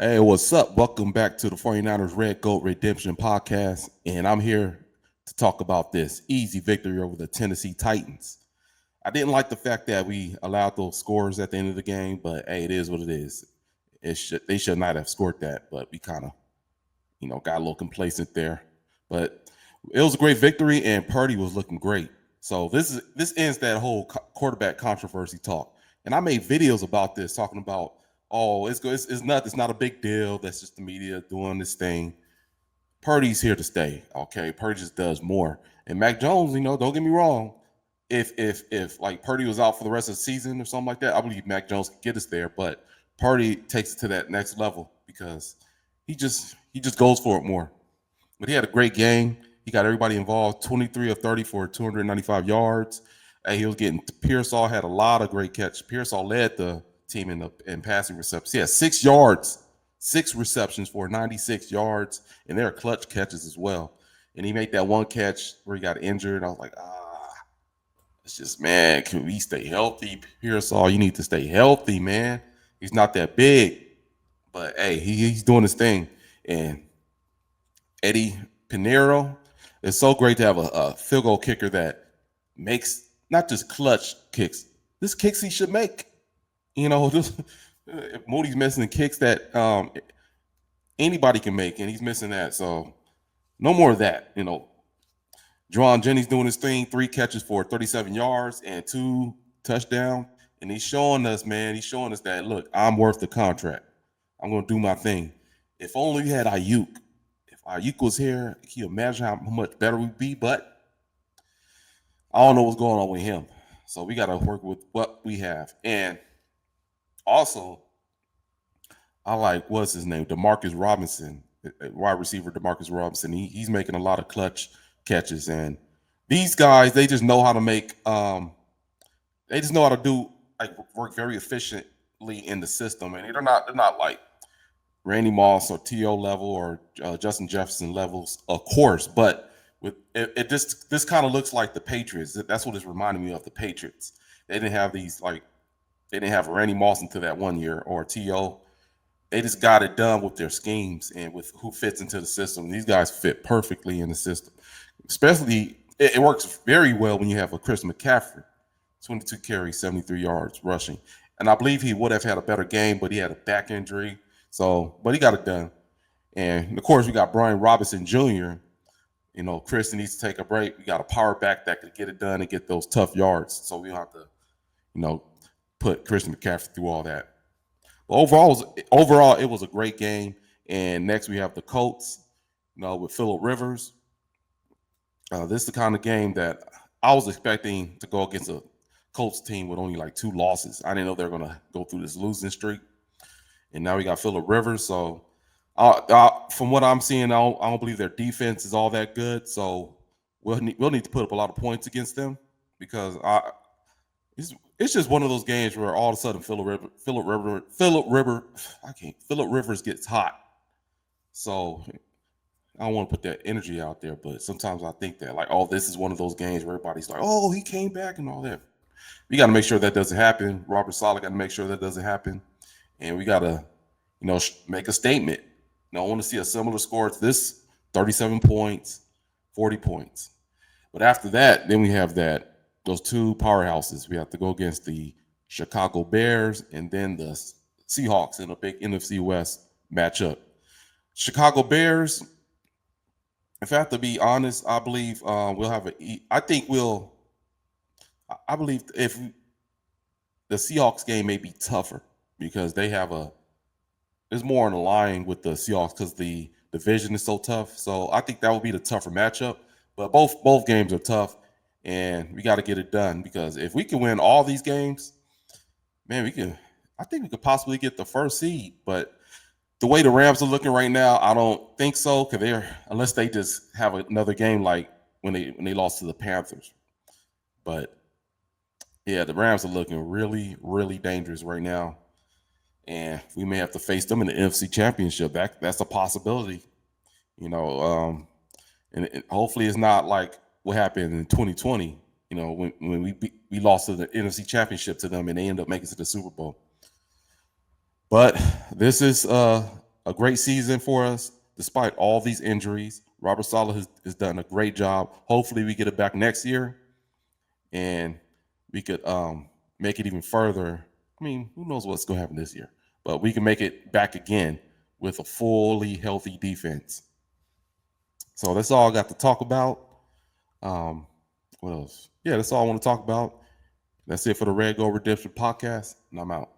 Hey, what's up? Welcome back to the 49ers Red Goat Redemption Podcast. And I'm here to talk about this easy victory over the Tennessee Titans. I didn't like the fact that we allowed those scores at the end of the game, but hey, it is what it is. They should not have scored that, but we kind of, got a little complacent there. But it was a great victory, and Purdy was looking great. So this ends that whole quarterback controversy talk. And I made videos about this, talking about, oh, it's good, it's not a big deal. That's just the media doing this thing. Purdy's here to stay. Okay, Purdy just does more. And Mac Jones, don't get me wrong. If like Purdy was out for the rest of the season or something like that, I believe Mac Jones could get us there. But Purdy takes it to that next level because he just goes for it more. But he had a great game. He got everybody involved. 23 of 30 for 295 yards. He was getting Pearsall had a lot of great catches. Pearsall led the team in passing receptions. He had 6 yards, 6 receptions for 96 yards, and they're clutch catches as well. And he made that one catch where he got injured. I was like, it's just, man, can we stay healthy? Pearsall, you need to stay healthy, man. He's not that big, but hey, he's doing his thing. And Eddie Pinheiro. It's so great to have a field goal kicker that makes not just clutch kicks. This kicks he should make. Just, if Moody's missing kicks that anybody can make, and he's missing that. So no more of that. Juwan Jennings doing his thing, 3 catches for 37 yards and 2 touchdowns. And he's showing us, man, he's showing us that, look, I'm worth the contract. I'm going to do my thing. If only we had Ayuk. If Ayuk was here, can you imagine how much better we'd be? But I don't know what's going on with him. So we got to work with what we have. And also, I like, what's his name? Demarcus Robinson, wide receiver Demarcus Robinson. He's making a lot of clutch catches. And these guys, they just know how to they just know how to do, like, work very efficiently in the system. And they're not like Randy Moss or T.O. level or Justin Jefferson levels, of course, but with this kind of looks like the Patriots. That's what it's reminding me of, the Patriots. They didn't have they didn't have Randy Moss until that one year or T.O. They just got it done with their schemes and with who fits into the system. These guys fit perfectly in the system. Especially, it works very well when you have a Chris McCaffrey, 22 carries, 73 yards rushing. And I believe he would have had a better game, but he had a back injury. So, but he got it done. And of course, we got Brian Robinson Jr. Chris needs to take a break. We got a power back that could get it done and get those tough yards. So we don't have to, you know, put Christian McCaffrey through all that. But overall, it was a great game. And next we have the Colts, with Phillip Rivers. This is the kind of game that I was expecting to go against a Colts team with only like 2 losses. I didn't know they were going to go through this losing streak. And now we got Phillip Rivers. So, from what I'm seeing, I don't believe their defense is all that good. So we'll need to put up a lot of points against them because it's just one of those games where all of a sudden Phillip Rivers gets hot. So I don't want to put that energy out there, but sometimes I think that, like, oh, this is one of those games where everybody's like, oh, he came back and all that. We got to make sure that doesn't happen. Robert Saleh got to make sure that doesn't happen, and we got to, make a statement. I want to see a similar score to this: 37 points, 40 points. But after that, then we have those 2 powerhouses. We have to go against the Chicago Bears and then the Seahawks in a big NFC West matchup. Chicago Bears, if I have to be honest, I believe we'll have I think we'll. I believe if the Seahawks game may be tougher because they have it's more in line with the Seahawks because the division is so tough. So I think that will be the tougher matchup. But both games are tough, and we got to get it done because if we can win all these games, man, we can. I think we could possibly get the first seed. But the way the Rams are looking right now, I don't think so because unless they just have another game like when they lost to the Panthers. But yeah, the Rams are looking really, really dangerous right now. And we may have to face them in the NFC Championship. That's a possibility, you know. And hopefully it's not like what happened in 2020. When we lost to the NFC Championship to them and they end up making it to the Super Bowl. But this is a great season for us despite all these injuries. Robert Saleh has done a great job. Hopefully we get it back next year and we could make it even further. I mean, who knows what's going to happen this year, but we can make it back again with a fully healthy defense. So that's all I got to talk about. What else? Yeah, that's all I want to talk about. That's it for the Red Gold Redemption podcast, and I'm out.